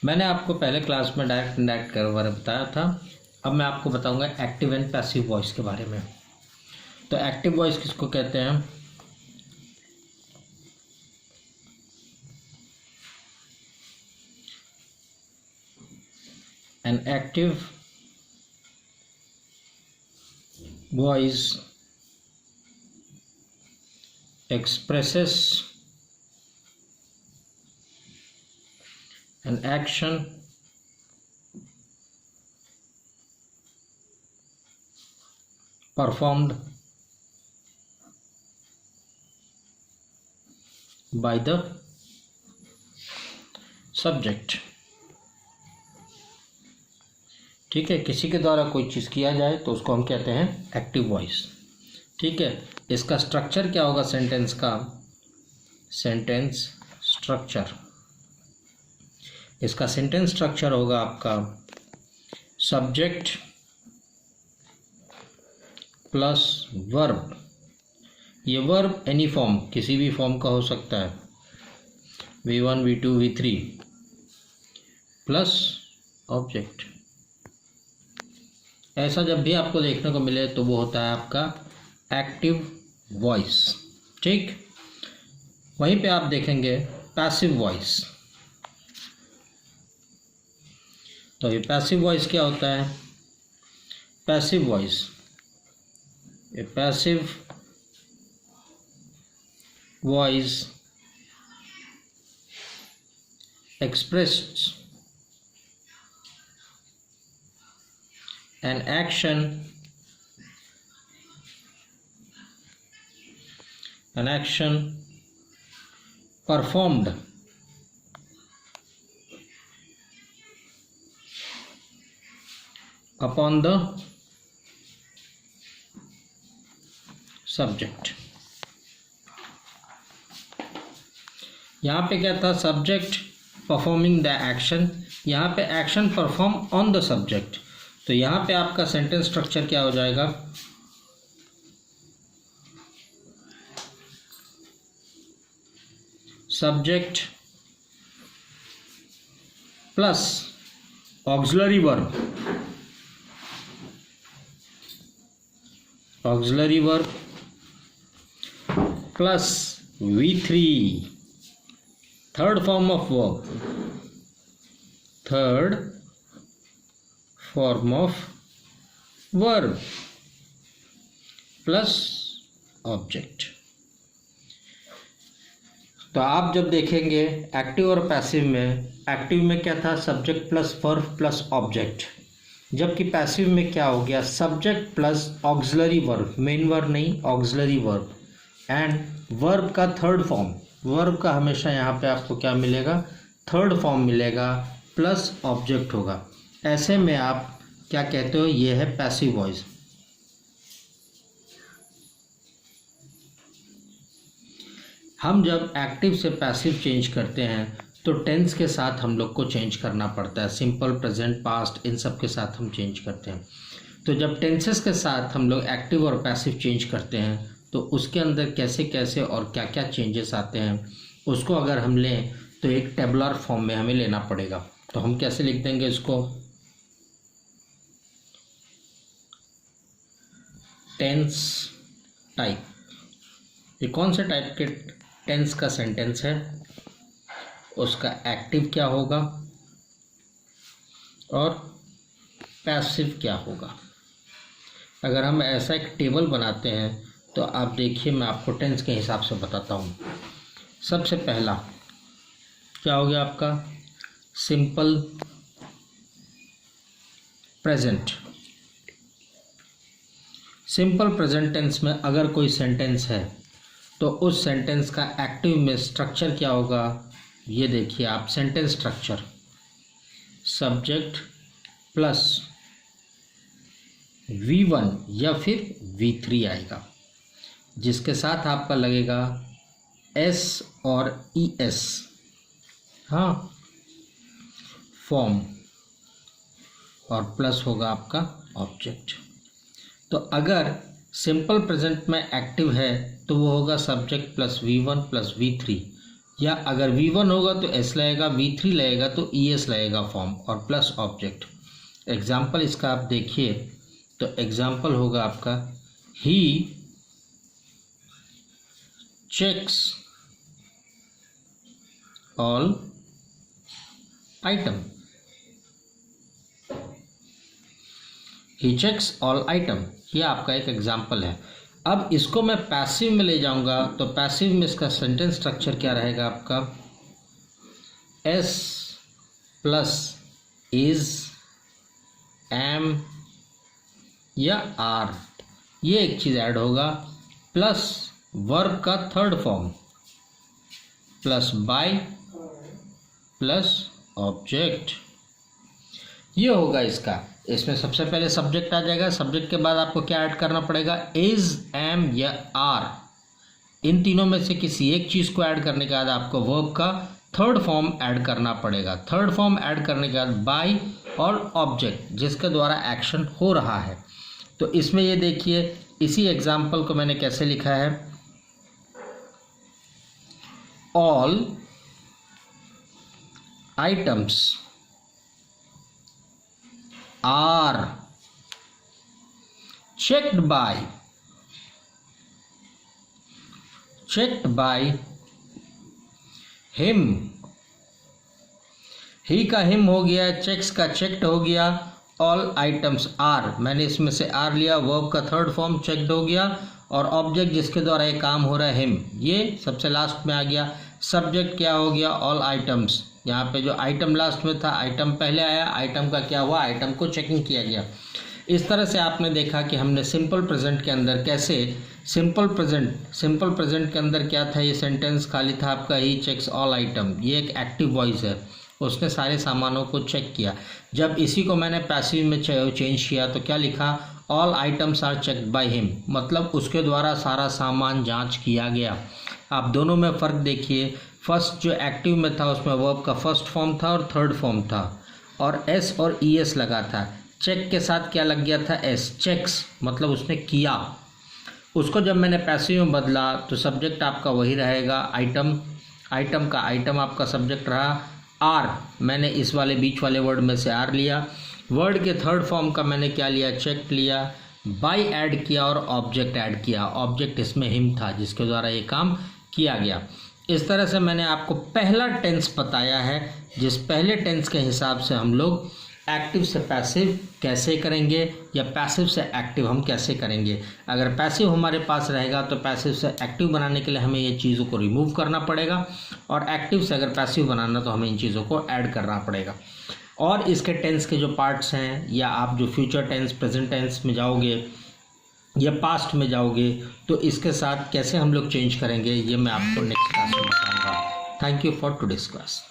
मैंने आपको पहले क्लास में डायरेक्ट इनडायरेक्ट के बारे में बताया था। अब मैं आपको बताऊंगा एक्टिव एंड पैसिव वॉइस के बारे में। तो एक्टिव वॉइस किसको कहते हैं? An active voice expresses an action performed by the subject। ठीक है, किसी के द्वारा कोई चीज़ किया जाए तो उसको हम कहते हैं एक्टिव वॉइस। ठीक है, इसका स्ट्रक्चर क्या होगा सेंटेंस का? सेंटेंस स्ट्रक्चर, इसका सेंटेंस स्ट्रक्चर होगा आपका सब्जेक्ट प्लस वर्ब। ये वर्ब एनी फॉर्म, किसी भी फॉर्म का हो सकता है, V1 V2 V3 plus object. ऐसा जब भी आपको देखने को मिले तो वो होता है आपका एक्टिव वॉइस। ठीक, वहीं पे आप देखेंगे पैसिव वॉइस। तो ये पैसिव वॉइस क्या होता है? Passive voice, A passive voice expressed an action performed upon the subject। यहाँ पे क्या था? सब्जेक्ट परफॉर्मिंग द एक्शन, यहाँ पे action perform on the subject. तो यहाँ पे आपका सेंटेंस स्ट्रक्चर क्या हो जाएगा? Subject plus auxiliary verb, auxiliary verb plus V3, third form of verb, third form of verb plus object. तो आप जब देखेंगे एक्टिव और पैसिव में, एक्टिव में क्या था? Subject plus verb plus object, जबकि पैसिव में क्या हो गया? Subject plus auxiliary verb, main verb नहीं, ऑक्सिलरी वर्ब, एंड वर्ब का थर्ड फॉर्म। वर्ब का हमेशा यहाँ पे आपको क्या मिलेगा? थर्ड फॉर्म मिलेगा प्लस ऑब्जेक्ट होगा। ऐसे में आप क्या कहते हो? ये है पैसिव वॉइस। हम जब एक्टिव से पैसिव चेंज करते हैं तो टेंस के साथ हम लोग को चेंज करना पड़ता है। सिंपल, प्रेजेंट, पास्ट, इन सब के साथ हम चेंज करते हैं। तो जब टेंसेस के साथ हम लोग एक्टिव और पैसिव चेंज करते हैं तो उसके अंदर कैसे कैसे और क्या क्या चेंजेस आते हैं, उसको अगर हम लें तो एक टेबुलर फॉर्म में हमें लेना पड़ेगा। तो हम कैसे लिख देंगे इसको? Tense type. ये कौन से टाइप के टेंस का सेंटेंस है, उसका एक्टिव क्या होगा और पैसिव क्या होगा। अगर हम ऐसा एक टेबल बनाते हैं तो आप देखिए, मैं आपको टेंस के हिसाब से बताता हूँ। सबसे पहला क्या हो गया आपका? Simple present. Simple present tense में अगर कोई सेंटेंस है तो उस सेंटेंस का एक्टिव में स्ट्रक्चर क्या होगा? ये देखिए आप, sentence structure subject plus V1 या फिर V3 आएगा, जिसके साथ आपका लगेगा S और ES, हाँ, फॉर्म, और प्लस होगा आपका ऑब्जेक्ट। तो अगर सिंपल प्रेजेंट में एक्टिव है तो वो होगा subject plus V1 plus V3, या अगर V1 होगा तो S लगेगा, V3 लगेगा तो ES लगेगा फॉर्म, और प्लस ऑब्जेक्ट। एग्जाम्पल इसका आप देखिए तो एग्जाम्पल होगा आपका ही चेक्स ऑल आइटम, ही चेक्स ऑल आइटम, ये आपका एक एग्जाम्पल है। अब इसको मैं पैसिव में ले जाऊंगा तो पैसिव में इसका सेंटेंस स्ट्रक्चर क्या रहेगा आपका, एस प्लस इज, एम या आर, ये एक चीज़ ऐड होगा, प्लस वर्ब का third form, plus by, plus object, ये होगा इसका। इसमें सबसे पहले सब्जेक्ट आ जाएगा, सब्जेक्ट के बाद आपको क्या ऐड करना पड़ेगा, इज, एम या आर, इन तीनों में से किसी एक चीज़ को ऐड करने के बाद आपको वर्ब का थर्ड फॉर्म ऐड करना पड़ेगा। थर्ड फॉर्म ऐड करने के बाद बाय और ऑब्जेक्ट जिसके द्वारा एक्शन हो रहा है। तो इसमें ये देखिए, इसी एग्जाम्पल को मैंने कैसे लिखा है, all items are checked by him, ही का हिम हो गया, चेक्स का चेक्ड हो गया, ऑल आइटम्स आर, मैंने इसमें से आर लिया, वर्ब का थर्ड फॉर्म चेक्ड हो गया, और ऑब्जेक्ट जिसके द्वारा ये काम हो रहा है हिम, ये सबसे लास्ट में आ गया। सब्जेक्ट क्या हो गया, ऑल आइटम्स, यहाँ पे जो आइटम लास्ट में था, आइटम पहले आया, आइटम का क्या हुआ, आइटम को चेकिंग किया गया। इस तरह से आपने देखा कि हमने सिंपल प्रेजेंट के अंदर कैसे, सिंपल प्रेजेंट के अंदर क्या था, ये सेंटेंस खाली था आपका, ही चेक्स ऑल आइटम, ये एक एक्टिव वॉइस है, उसने सारे सामानों को चेक किया। जब इसी को मैंने पैसिव में चेंज किया तो क्या लिखा, all items are checked by him, मतलब उसके द्वारा सारा सामान जांच किया गया। आप दोनों में फ़र्क देखिए, फर्स्ट जो एक्टिव में था उसमें वर्ब का फर्स्ट फॉर्म था और थर्ड फॉर्म था, और एस और ES लगा था। चेक के साथ क्या लग गया था, एस, चेक्स, मतलब उसने किया। उसको जब मैंने पैसिव में बदला तो सब्जेक्ट आपका वही रहेगा, आइटम का आइटम आपका सब्जेक्ट रहा, आर मैंने इस वाले बीच वाले वर्ड में से आर लिया, वर्ड के थर्ड फॉर्म का मैंने क्या लिया, चेक लिया, बाय ऐड किया और ऑब्जेक्ट ऐड किया, ऑब्जेक्ट इसमें हिम था जिसके द्वारा ये काम किया गया। इस तरह से मैंने आपको पहला टेंस बताया है, जिस पहले टेंस के हिसाब से हम लोग एक्टिव से पैसिव कैसे करेंगे या पैसिव से एक्टिव हम कैसे करेंगे। अगर पैसिव हमारे पास रहेगा तो पैसिव से एक्टिव बनाने के लिए हमें ये चीज़ों को रिमूव करना पड़ेगा, और एक्टिव से अगर पैसिव बनाना तो हमें इन चीज़ों को ऐड करना पड़ेगा। और इसके टेंस के जो पार्ट्स हैं, या आप जो फ्यूचर टेंस, प्रेजेंट टेंस में जाओगे या पास्ट में जाओगे तो इसके साथ कैसे हम लोग चेंज करेंगे, ये मैं आपको नेक्स्ट क्लास में बताऊँगा। Thank you for today's class.